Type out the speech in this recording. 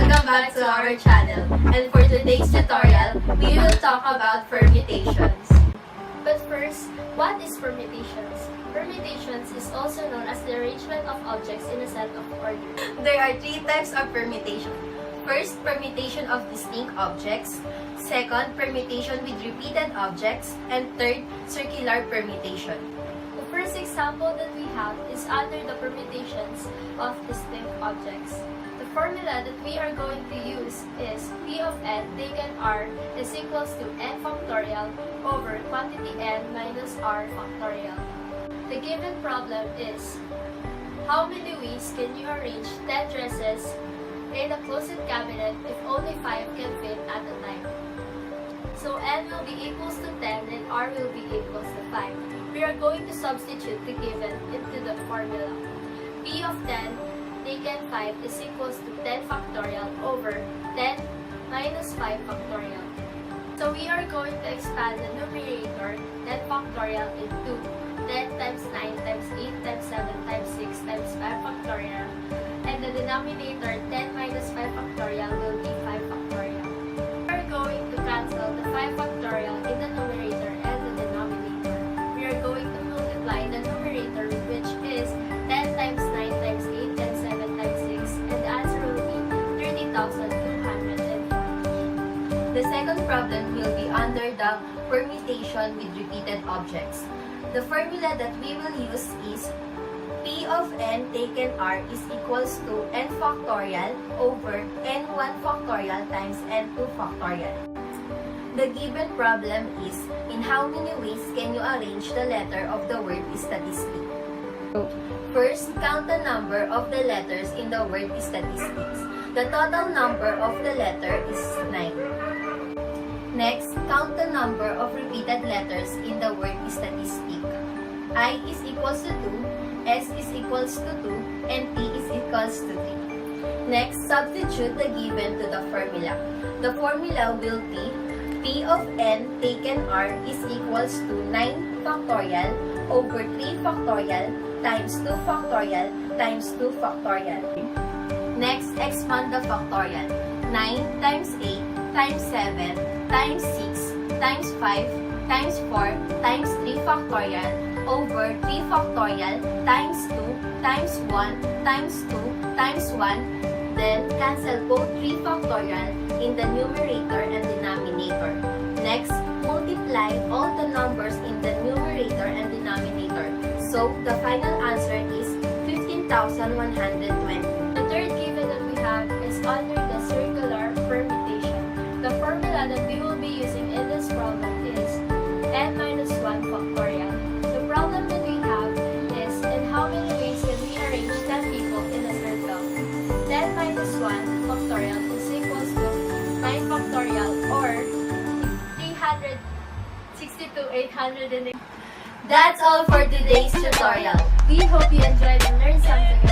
Welcome back to our channel. And for today's tutorial, we will talk about permutations. But first, what is permutations? Permutations is also known as the arrangement of objects in a set of order. There are three types of permutation. First, permutation of distinct objects. Second, permutation with repeated objects. And third, circular permutation. The first example that we have is under the permutations of distinct objects. The formula that we are going to use is P of n taken r is equals to n factorial over quantity n minus r factorial. The given problem is, how many ways can you arrange 10 dresses in a closet cabinet if only 5 can fit at a time? So n will be equals to 10 and r will be equals to 5. We are going to substitute the given into the formula. P of 10 taken 5 is equals to 10 factorial over 10 minus 5 factorial. So we are going to expand the numerator 10 factorial into 10 times 9 times 8 times 7 times 6 times 5 factorial. And the denominator 10 minus 5 factorial will be 5 factorial. We are going to cancel the 5 factorial in the numerator and the denominator. We are going to multiply the numerator, which is 10 times 9 times 8 times 7 times 6, and the answer will be 30,240. The second problem will be under the permutation with repeated objects. The formula that we will use is P of n taken r is equals to n factorial over n1 factorial times n2 factorial. The given problem is, in how many ways can you arrange the letter of the word statistic? First, count the number of the letters in the word statistics. The total number of the letter is 9. Next, count the number of repeated letters in the word statistic. I is equals to 2, S is equals to 2, and T is equals to 3. Next, substitute the given to the formula. The formula will be P of n taken r is equals to 9 factorial over 3 factorial times 2 factorial times 2 factorial. Next, expand the factorial. 9 times 8 times 7 times 6 times 5 times 4 times 3 factorial over 3 factorial times 2 times 1 times 2 times 1. Then, cancel both 3 factorial in the numerator and denominator. Next, multiply all the numbers in the numerator and denominator. So, the final answer is 15,120. The third given that we have is under the circular permutation. The formula that we will be using in this problem is n minus 1 factorial. The problem that we have is, in how many ways can we arrange 10 people in a circle? 10 minus 1 factorial is equals to 9 factorial or 362,808. That's all for today's tutorial. We hope you enjoyed and learned something